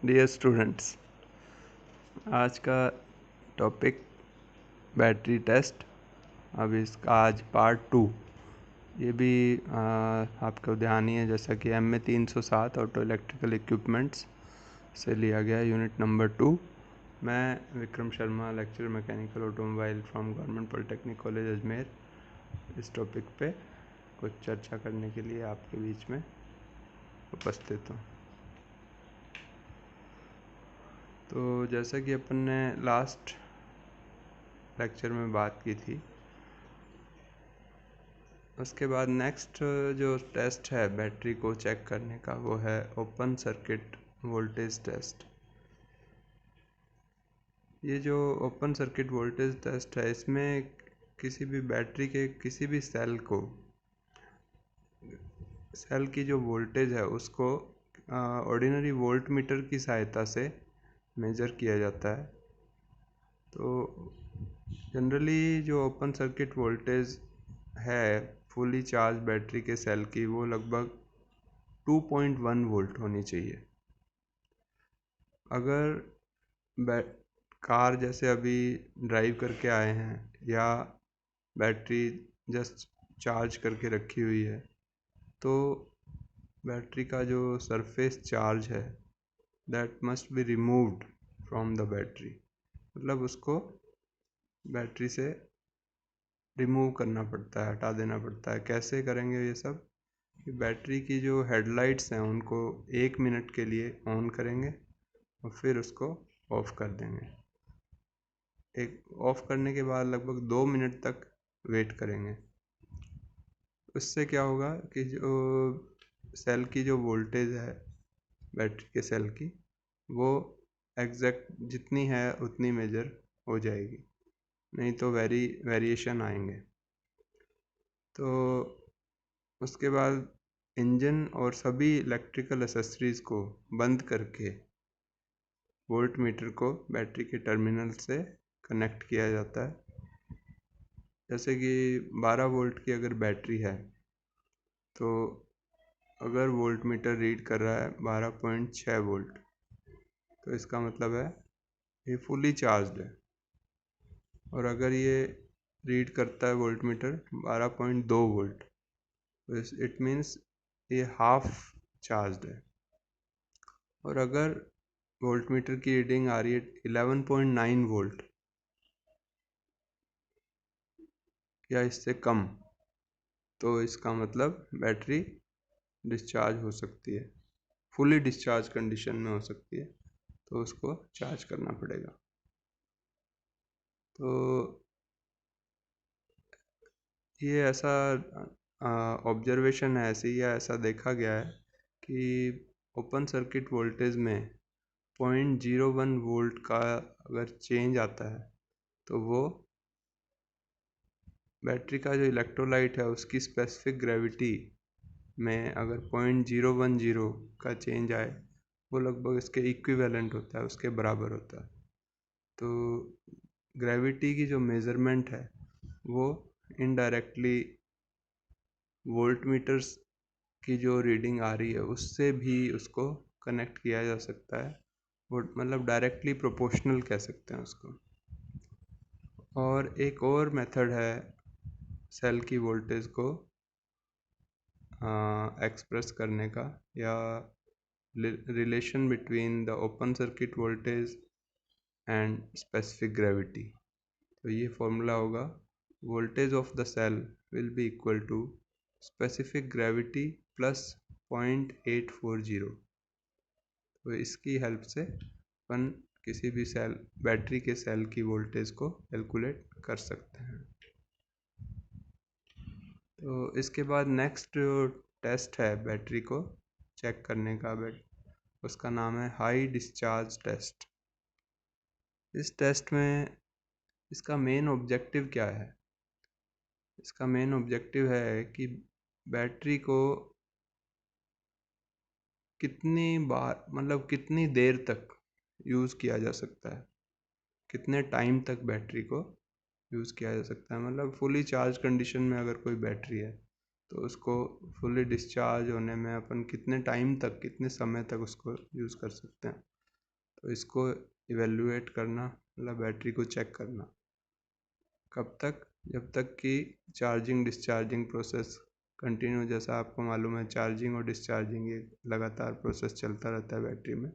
Dear students, आज का topic battery test. अब इसका आज पार्ट 2। ये भी आपको ध्यान ही है, जैसा कि MA 307 ऑटो इलेक्ट्रिकल इक्विपमेंट्स से लिया गया यूनिट नंबर 2। मैं Vikram Sharma, lecture mechanical automobile from government polytechnic college Ajmer, इस टॉपिक पे कुछ चर्चा करने के लिए आपके बीच में उपस्थित हूँ। तो जैसा कि अपन ने लास्ट लेक्चर में बात की थी, उसके बाद नेक्स्ट जो टेस्ट है बैटरी को चेक करने का, वो है ओपन सर्किट वोल्टेज टेस्ट। ये जो ओपन सर्किट वोल्टेज टेस्ट है, इसमें किसी भी बैटरी के किसी भी सेल की जो वोल्टेज है उसको ऑर्डिनरी वोल्ट मीटर की सहायता से मेजर किया जाता है। तो जनरली जो ओपन सर्किट वोल्टेज है फुली चार्ज बैटरी के सेल की, वो लगभग 2.1 वोल्ट होनी चाहिए। अगर कार जैसे अभी ड्राइव करके आए हैं या बैटरी जस्ट चार्ज करके रखी हुई है, तो बैटरी का जो सरफेस चार्ज है that must be removed from the battery. मतलब उसको बैटरी से रिमूव करना पड़ता है, हटा देना पड़ता है। कैसे करेंगे ये सब? कि बैटरी की जो हेडलाइट्स हैं उनको 1 मिनट के लिए ऑन करेंगे और फिर उसको ऑफ कर देंगे। एक ऑफ करने के बाद लगभग 2 मिनट तक वेट करेंगे। उससे क्या होगा कि जो सेल की जो वोल्टेज है बैटरी के सेल की, वो एग्जैक्ट जितनी है उतनी मेजर हो जाएगी, नहीं तो वेरिएशन आएंगे। तो उसके बाद इंजन और सभी इलेक्ट्रिकल एसेसरीज को बंद करके वोल्ट मीटर को बैटरी के टर्मिनल से कनेक्ट किया जाता है। जैसे कि 12 वोल्ट की अगर बैटरी है, तो अगर वोल्ट मीटर रीड कर रहा है 12.6 वोल्ट, तो इसका मतलब है ये फुली चार्ज है। और अगर ये रीड करता है वोल्ट मीटर 12.2 वोल्ट, तो इट मीन्स ये हाफ चार्ज है। और अगर वोल्ट मीटर की रीडिंग आ रही है 11.9 वोल्ट या इससे कम, तो इसका मतलब बैटरी डिस्चार्ज हो सकती है, फुली डिस्चार्ज कंडीशन में हो सकती है, तो उसको चार्ज करना पड़ेगा। तो ये ऐसा ऑब्जर्वेशन है, ऐसी या ऐसा देखा गया है कि ओपन सर्किट वोल्टेज में 0.01 वोल्ट का अगर चेंज आता है, तो वो बैटरी का जो इलेक्ट्रोलाइट है उसकी स्पेसिफिक ग्रेविटी में अगर 0.010 का चेंज आए, वो लगभग इसके इक्विवेलेंट होता है, उसके बराबर होता है। तो ग्रेविटी की जो मेज़रमेंट है वो इनडायरेक्टली वोल्ट मीटर्स की जो रीडिंग आ रही है उससे भी उसको कनेक्ट किया जा सकता है। वो मतलब डायरेक्टली प्रोपोर्शनल कह सकते हैं उसको। और एक और मेथड है सेल की वोल्टेज को एक्सप्रेस करने का, या relation between the open circuit voltage and specific gravity. तो ये फॉर्मूला होगा voltage of the cell will be equal to specific gravity plus 0.840। तो इसकी हेल्प से अपन किसी भी सेल बैटरी के सेल की वोल्टेज को कैलकुलेट कर सकते हैं। तो इसके बाद नेक्स्ट जो टेस्ट है बैटरी को चेक करने का, उसका नाम है हाई डिस्चार्ज टेस्ट। इस टेस्ट में इसका मेन ऑब्जेक्टिव क्या है? इसका मेन ऑब्जेक्टिव है कि बैटरी को कितनी बार, मतलब कितनी देर तक यूज़ किया जा सकता है, कितने टाइम तक बैटरी को यूज़ किया जा सकता है। मतलब फुली चार्ज कंडीशन में अगर कोई बैटरी है, तो उसको फुली डिस्चार्ज होने में अपन कितने टाइम तक, कितने समय तक उसको यूज़ कर सकते हैं। तो इसको इवेल्युएट करना मतलब बैटरी को चेक करना। कब तक? जब तक कि चार्जिंग डिस्चार्जिंग प्रोसेस कंटिन्यू, जैसा आपको मालूम है चार्जिंग और डिस्चार्जिंग ये लगातार प्रोसेस चलता रहता है बैटरी में।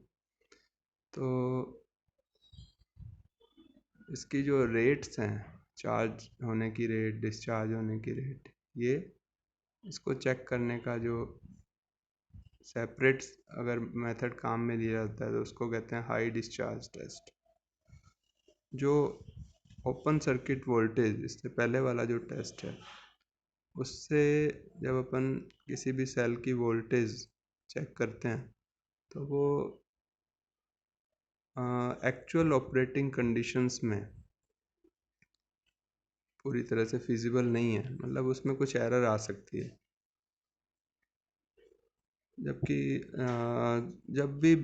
तो इसकी जो रेट्स हैं, चार्ज होने की रेट, डिस्चार्ज होने की रेट, ये इसको चेक करने का जो सेपरेट अगर मेथड काम में लिया जाता है तो उसको कहते हैं हाई डिस्चार्ज टेस्ट। जो ओपन सर्किट वोल्टेज, इससे पहले वाला जो टेस्ट है, उससे जब अपन किसी भी सेल की वोल्टेज चेक करते हैं तो वो एक्चुअल ऑपरेटिंग कंडीशंस में पूरी तरह से फिजिबल नहीं है, मतलब उसमें कुछ एरर आ सकती है। जबकि जब भी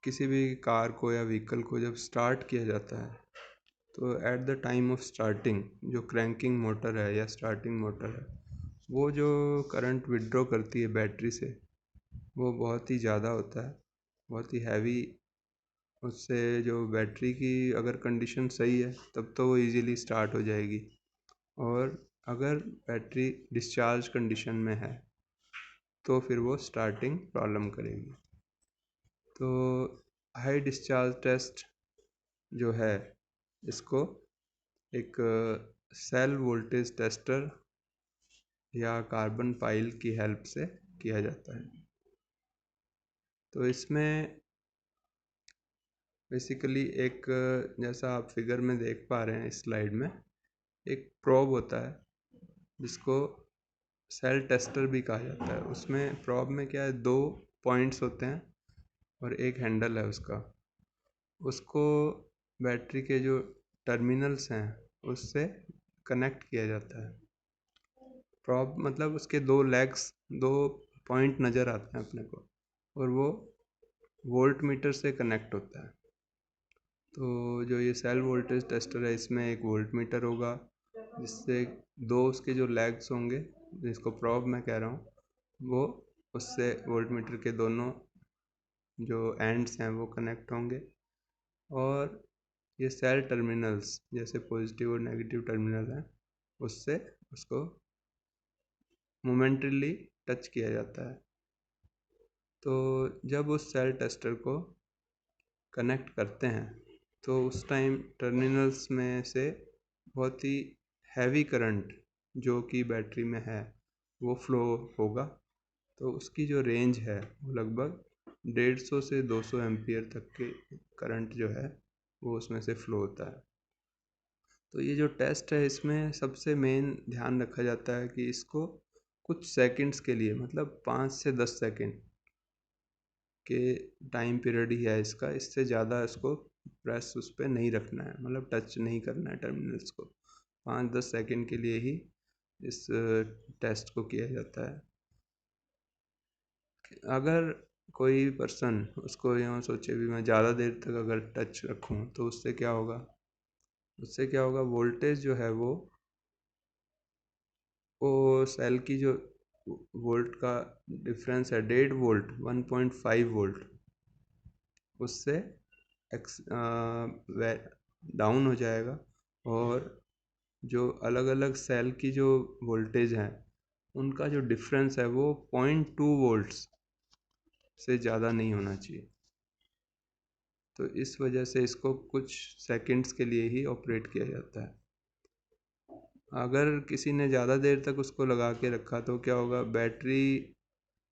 किसी भी कार को या व्हीकल को जब स्टार्ट किया जाता है तो at the time of starting जो क्रैंकिंग मोटर है या स्टार्टिंग मोटर है, वो जो करंट विड्रॉ करती है बैटरी से वो बहुत ही ज़्यादा होता है, बहुत ही हैवी। उससे जो बैटरी की अगर कंडीशन सही है तब तो वो इजीली स्टार्ट हो जाएगी, और अगर बैटरी डिस्चार्ज कंडीशन में है तो फिर वो स्टार्टिंग प्रॉब्लम करेगी। तो हाई डिस्चार्ज टेस्ट जो है, इसको एक सेल वोल्टेज टेस्टर या कार्बन पाइल की हेल्प से किया जाता है। तो इसमें बेसिकली एक, जैसा आप फिगर में देख पा रहे हैं इस स्लाइड में, एक प्रोब होता है जिसको सेल टेस्टर भी कहा जाता है। उसमें प्रोब में क्या है, दो पॉइंट्स होते हैं और एक हैंडल है उसका। उसको बैटरी के जो टर्मिनल्स हैं उससे कनेक्ट किया जाता है। प्रॉब मतलब उसके दो लेग्स, दो पॉइंट नज़र आते हैं अपने को, और वो वोल्ट मीटर से कनेक्ट होता है। तो जो ये सेल वोल्टेज टेस्टर है, इसमें एक वोल्ट मीटर होगा जिससे दो उसके जो लेग्स होंगे, जिसको प्रॉब मैं कह रहा हूँ, वो उससे वोल्ट मीटर के दोनों जो एंड्स हैं वो कनेक्ट होंगे। और ये सेल टर्मिनल्स जैसे पॉजिटिव और नेगेटिव टर्मिनल हैं, उससे उसको मोमेंटली टच किया जाता है। तो जब उस सेल टेस्टर को कनेक्ट करते हैं तो उस टाइम टर्मिनल्स में से बहुत ही हैवी करंट जो कि बैटरी में है वो फ्लो होगा। तो उसकी जो रेंज है वो लगभग 150 से 200 एम्पियर तक के करंट जो है वो उसमें से फ्लो होता है। तो ये जो टेस्ट है, इसमें सबसे मेन ध्यान रखा जाता है कि इसको कुछ सेकंड्स के लिए, मतलब 5 से 10 सेकंड के टाइम पीरियड ही है इसका, इससे ज़्यादा इसको प्रेस उस पर नहीं रखना है, मतलब टच नहीं करना है टर्मिनल्स को। 5-10 सेकंड के लिए ही इस टेस्ट को किया जाता है। अगर कोई पर्सन उसको यूँ सोचे भी मैं ज़्यादा देर तक अगर टच रखूँ तो उससे क्या होगा, वोल्टेज जो है वो सेल की जो वोल्ट का डिफरेंस है, 1.5 वोल्ट 1.5 वोल्ट, उससे डाउन हो जाएगा। और जो अलग अलग सेल की जो वोल्टेज हैं उनका जो डिफरेंस है वो 0.2 वोल्ट्स से ज़्यादा नहीं होना चाहिए। तो इस वजह से इसको कुछ सेकंड्स के लिए ही ऑपरेट किया जाता है। अगर किसी ने ज़्यादा देर तक उसको लगा के रखा तो क्या होगा, बैटरी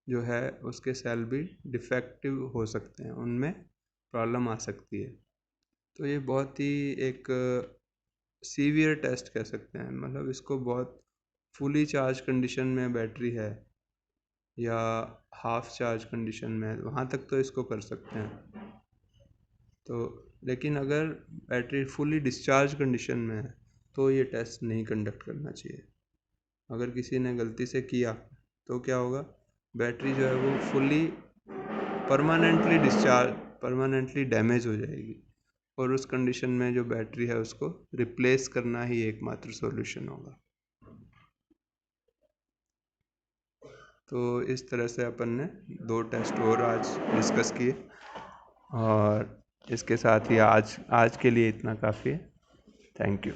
जो है उसके सेल भी डिफेक्टिव हो सकते हैं, उनमें प्रॉब्लम आ सकती है। तो ये बहुत ही एक सीवियर टेस्ट कह सकते हैं, मतलब इसको बहुत फुली चार्ज कंडीशन में बैटरी है या हाफ चार्ज कंडीशन में, वहाँ तक तो इसको कर सकते हैं। तो लेकिन अगर बैटरी फुली डिस्चार्ज कंडीशन में है तो ये टेस्ट नहीं कंडक्ट करना चाहिए। अगर किसी ने गलती से किया तो क्या होगा, बैटरी जो है वो फुली परमानेंटली डैमेज हो जाएगी, और उस कंडीशन में जो बैटरी है उसको रिप्लेस करना ही एकमात्र सॉल्यूशन होगा। तो इस तरह से अपन ने दो टेस्ट और आज डिस्कस किए, और इसके साथ ही आज आज के लिए इतना काफ़ी है। Thank you.